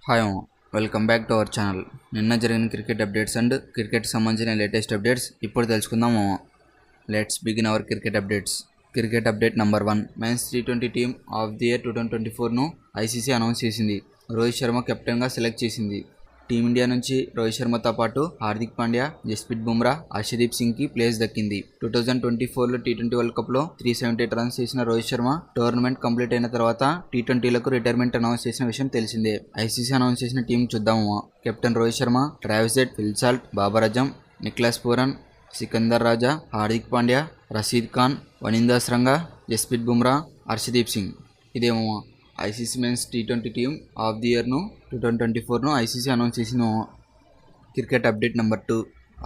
Hi welcome back to our channel. నిన్న జరిగిన cricket updates and cricket సంబంధించిన latest updates ఇప్పుడు తెలుసుకుందాము. Let's begin our cricket updates. Cricket update number 1. Men's T20 team of the year 2024ను ICC announce చేసింది. రోహిత్ శర్మ కెప్టెన్గా select చేసింది. Team India నుంచి రోహిత్ శర్మతో పాటు హార్దిక్ పాండ్యా, జస్ప్రీత్ బుమ్రా, హర్షదీప్ సింగ్కి ప్లేస్ దక్కింది. 2024లో T20 వరల్డ్ కప్లో 378 రన్స్ చేసిన రోహిత్ శర్మ టోర్నమెంట్ కంప్లీట్ అయిన తర్వాత T20లకు రిటైర్మెంట్ అనౌన్స్ చేసిన విషయం తెలిసిందే. ఐసీసీ అనౌన్స్ చేసిన టీం చూద్దాము. Captain Rohit Sharma, Travis Head, Phil Salt, Babar Azam, Nicholas Pooran, Sikandar Raza, Hardik Pandya, Rashid Khan, Wanindu Hasaranga, Jasprit Bumrah, Arshdeep Singh. ఇదేమో ICC men's T20 team of the ఇయర్ను 2024ను ఐసీసీ అనౌన్స్ చేసిన క్రికెట్ అప్డేట్ నెంబర్ 2.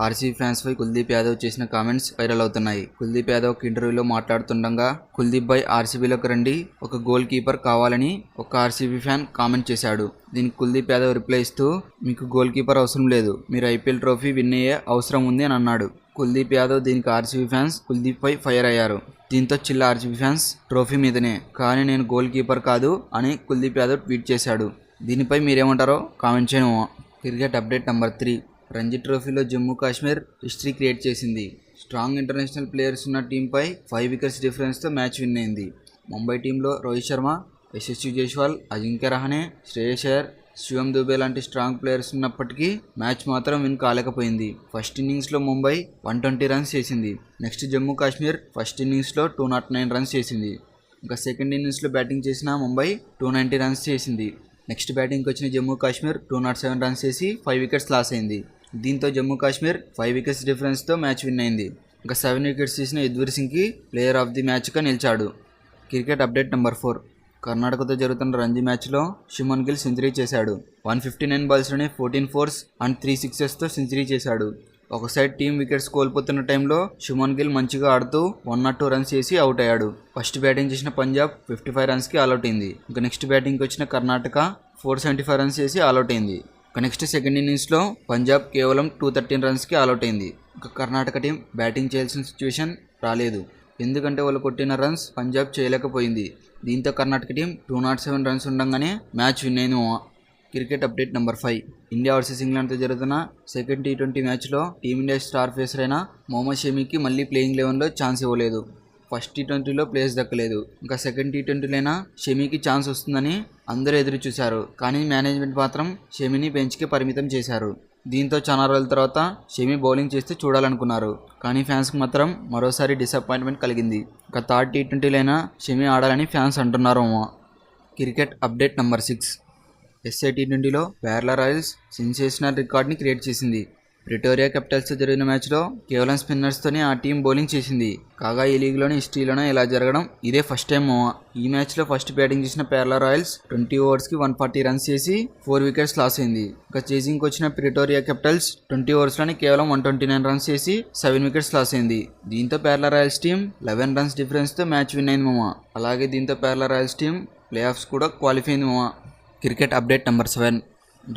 ఆర్సీబీ ఫ్యాన్స్పై కుల్దీప్ యాదవ్ చేసిన కామెంట్స్ వైరల్ అవుతున్నాయి. కుల్దీప్ యాదవ్ ఒక ఇంటర్వ్యూలో మాట్లాడుతుండగా కుల్దీప్ భాయ్ ఆర్సీబీలోకి రండి, ఒక గోల్ కీపర్ కావాలని ఒక ఆర్సీబీ ఫ్యాన్ కామెంట్ చేశాడు. దీనికి కుల్దీప్ యాదవ్ రిప్లై ఇస్తూ, మీకు గోల్ కీపర్ అవసరం లేదు, మీరు ఐపీఎల్ ట్రోఫీ విన్ అయ్యే అవసరం ఉంది అని అన్నాడు. కుల్దీప్ యాదవ్ దీనికి ఆర్సీబీ ఫ్యాన్స్ కుల్దీప్ పై ఫైర్ అయ్యారు. దీంతో చిల్ల ఆర్సీబీ ఫ్యాన్స్ ట్రోఫీ మీదనే, కానీ నేను గోల్ కీపర్ కాదు అని కుల్దీప్ యాదవ్ ట్వీట్ చేశాడు. దీనిపై మీరేమంటారో కామెంట్ చేయను. Cricket update number 3. రంజీ ట్రోఫీలో జమ్మూ కాశ్మీర్ హిస్టరీ క్రియేట్ చేసింది. స్ట్రాంగ్ ఇంటర్నేషనల్ ప్లేయర్స్ ఉన్న టీంపై 5 వికెట్స్ డిఫరెన్స్తో మ్యాచ్ విన్ అయింది. ముంబై టీంలో రోహిత్ శర్మ, యశస్వి జైస్వాల్, అజింక్య రహానే, శ్రేయస్ అయ్యర్, శివం దుబే లాంటి స్ట్రాంగ్ ప్లేయర్స్ ఉన్నప్పటికీ మ్యాచ్ మాత్రం విన్ కాలేకపోయింది. ఫస్ట్ ఇన్నింగ్స్లో ముంబై 120 రన్స్ చేసింది. నెక్స్ట్ జమ్మూ కాశ్మీర్ ఫస్ట్ ఇన్నింగ్స్లో 209 రన్స్ చేసింది. ఇంకా సెకండ్ ఇన్నింగ్స్లో బ్యాటింగ్ చేసిన ముంబై 290 రన్స్ చేసింది. నెక్స్ట్ బ్యాటింగ్కి వచ్చిన జమ్మూ కాశ్మీర్ 207 రన్స్ చేసి 5 వికెట్స్ లాస్ అయింది. దీంతో జమ్మూ కాశ్మీర్ 5 వికెట్స్ డిఫరెన్స్తో మ్యాచ్ విన్ అయింది. ఇంకా 7 వికెట్స్ తీసిన యుజ్వేంద్ర సింగ్కి ప్లేయర్ ఆఫ్ ది మ్యాచ్గా నిలిచాడు. Cricket update number 4. కర్ణాటకతో జరుగుతున్న రంజీ మ్యాచ్లో శుభ్మన్ గిల్ సెంచరీ చేశాడు. 159 బాల్స్లోనే 14 4s అండ్ 3 6sతో సెంచరీ చేశాడు. ఒక సైడ్ టీం వికెట్స్ కోల్పోతున్న టైంలో శుభ్మన్ గిల్ మంచిగా ఆడుతూ 102 రన్స్ చేసి అవుట్ అయ్యాడు. ఫస్ట్ బ్యాటింగ్ చేసిన పంజాబ్ 55 రన్స్కి ఆల్అౌట్ అయింది. ఇంకా నెక్స్ట్ బ్యాటింగ్కి వచ్చిన కర్ణాటక 475 రన్స్ చేసి ఆల్అౌట్ అయింది. ఇంకా నెక్స్ట్ సెకండ్ ఇన్నింగ్స్లో పంజాబ్ కేవలం 213 రన్స్కి ఆల్అౌట్ అయింది. ఇంకా కర్ణాటక టీం బ్యాటింగ్ చేయాల్సిన సిచ్యువేషన్ రాలేదు, ఎందుకంటే వాళ్ళు కొట్టిన రన్స్ పంజాబ్ చేయలేకపోయింది. దీంతో కర్ణాటక టీం 207 రన్స్ ఉండగానే మ్యాచ్ విన్ అయింది. Cricket update number 5. India versus ఇంగ్లాండ్తో జరుగుతున్న సెకండ్ T20 మ్యాచ్లో టీమిండియా స్టార్ ఫేసర్ అయిన మొహమ్మద్ షమీకి మళ్ళీ ప్లేయింగ్ 11లో ఛాన్స్ ఇవ్వలేదు. ఫస్ట్ T20లో ప్లేస్ దక్కలేదు. ఇంకా సెకండ్ T20లోనైనా షమీకి ఛాన్స్ వస్తుందని అందరూ ఎదురు చూశారు, కానీ మేనేజ్మెంట్ మాత్రం షమీని బెంచ్కి పరిమితం చేశారు. దీంతో చాలా రోజుల తర్వాత షమీ బౌలింగ్ చేస్తే చూడాలనుకున్నారు, కానీ ఫ్యాన్స్కి మాత్రం మరోసారి డిసప్పాయింట్మెంట్ కలిగింది. ఇంకా థర్డ్ T20లోనైనా షమీ ఆడాలని ఫ్యాన్స్ అంటున్నారు. Cricket update number 6. T20లో కేరళ రాయల్స్ సెన్సేషనల్ రికార్డ్ని క్రియేట్ చేసింది. ప్రిటోరియా క్యాపిటల్స్తో జరిగిన మ్యాచ్లో కేవలం స్పిన్నర్స్తోనే ఆ టీం బౌలింగ్ చేసింది. కాగా ఈ లీగ్లోని హిస్టరీలోనే ఇలా జరగడం ఇదే ఫస్ట్ టైం. ఈ మ్యాచ్లో ఫస్ట్ బ్యాటింగ్ చేసిన కేరళ రాయల్స్ 20 ఓవర్స్కి 140 రన్స్ చేసి 4 వికెట్స్ లాస్ అయింది. ఇంకా చేజింగ్కి వచ్చిన ప్రిటోరియా క్యాపిటల్స్ 20 ఓవర్స్లోనే కేవలం 129 రన్స్ చేసి 7 వికెట్స్ లాస్ అయింది. దీంతో కేరళ రాయల్స్ టీం 11 రన్స్ డిఫరెన్స్తో మ్యాచ్ విన్ అయింది. అలాగే దీంతో Kerala Royals team playoffs కూడా క్వాలిఫై అయింది. Cricket update number 7.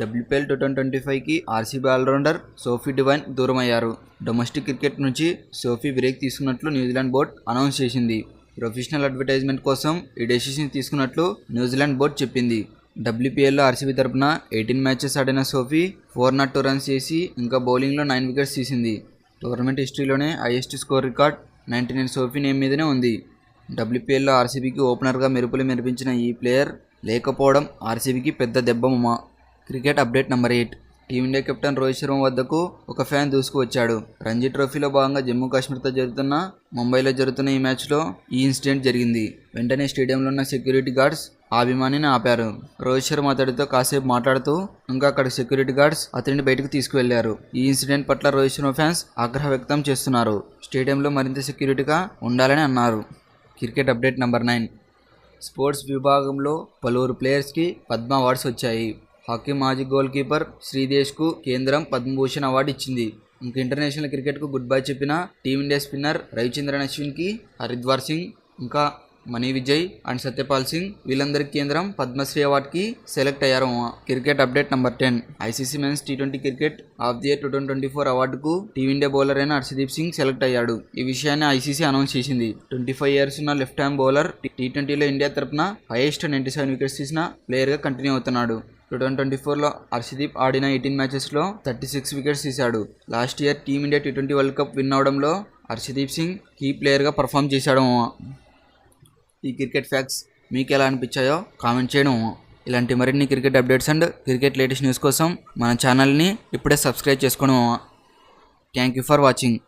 WPL 2025కి ఆర్సీబీ ఆల్రౌండర్ సోఫీ డివైన్ దూరం అయ్యారు. డొమెస్టిక్ క్రికెట్ నుంచి సోఫీ బ్రేక్ తీసుకున్నట్లు న్యూజిలాండ్ బోర్డు అనౌన్స్ చేసింది. ప్రొఫెషనల్ అడ్వర్టైజ్మెంట్ కోసం ఈ డెసిషన్ తీసుకున్నట్లు న్యూజిలాండ్ బోర్డు చెప్పింది. WPLలో ఆర్సీబీ తరపున 18 మ్యాచెస్ ఆడిన సోఫీ 402 రన్స్ చేసి ఇంకా బౌలింగ్లో 9 వికెట్స్ తీసింది. టోర్నమెంట్ హిస్టరీలోనే highest score record 99 Sophie name మీదనే ఉంది. WPLలో ఆర్సీబీకి ఓపెనర్గా మెరుపులు మెరిపించిన ఈ ప్లేయర్ లేకపోవడం ఆర్సీబీకి పెద్ద దెబ్బ. Cricket update number 8. Team India captain Rohit Sharma వద్దకు ఒక ఫ్యాన్ దూసుకువచ్చాడు. రంజీ ట్రోఫీలో భాగంగా జమ్మూ కాశ్మీర్తో జరుగుతున్న ముంబైలో జరుగుతున్న ఈ మ్యాచ్లో ఈ ఇన్సిడెంట్ జరిగింది. వెంటనే స్టేడియంలో ఉన్న సెక్యూరిటీ గార్డ్స్ ఆ అభిమానిని ఆపారు. రోహిత్ శర్మ అతడితో కాసేపు మాట్లాడుతూ ఇంకా అక్కడ సెక్యూరిటీ గార్డ్స్ అతడిని బయటకు తీసుకువెళ్లారు. ఈ ఇన్సిడెంట్ పట్ల రోహిత్ శర్మ ఫ్యాన్స్ ఆగ్రహం వ్యక్తం చేస్తున్నారు. స్టేడియంలో మరింత సెక్యూరిటీగా ఉండాలని అన్నారు. Cricket update number 9. స్పోర్ట్స్ విభాగంలో పలువురు ప్లేయర్స్కి పద్మ అవార్డ్స్ వచ్చాయి. హాకీ మాజీ గోల్ కీపర్ శ్రీదేశ్కు కేంద్రం పద్మభూషణ్ అవార్డు ఇచ్చింది. ఇంకా ఇంటర్నేషనల్ క్రికెట్కు గుడ్ బై చెప్పిన టీమిండియా స్పిన్నర్ రవిచంద్రన్ అశ్విన్కి, హరిద్వార్ సింగ్, ఇంకా మనీ విజయ్ అండ్ సత్యపాల్ సింగ్ వీళ్ళందరికీ కేంద్రం పద్మశ్రీ అవార్డుకి సెలెక్ట్ అయ్యారు. Cricket update number 10. ICC men's T20 cricket of the year 2024 అవార్డుకు టీమిండియా బౌలర్ అయిన హర్షదీప్ సింగ్ సెలెక్ట్ అయ్యాడు. ఈ విషయాన్ని ఐసీసీ అనౌన్స్ చేసింది. 25 ఇయర్స్ ఉన్న లెఫ్ట్ హ్యాండ్ బౌలర్ T20లో ఇండియా తరపున హైయెస్ట్ 97 వికెట్స్ తీసిన ప్లేయర్గా కంటిన్యూ అవుతున్నాడు. 2024లో హర్షదీప్ ఆడిన 18 మ్యాచెస్లో 36 వికెట్స్ తీశాడు. Last year team India T20 world cup win అవడంలో హర్షదీప్ సింగ్ కీ ప్లేయర్గా పర్ఫామ్ చేశాడు. ఈ క్రికెట్ ఫ్యాక్ట్స్ మీకు ఎలా అనిపించాయో కామెంట్ చేయడం. ఇలాంటి మరిన్ని cricket updates and cricket latest news కోసం మన ఛానల్ని ఇప్పుడే సబ్స్క్రైబ్ చేసుకోండి. Thank you for watching.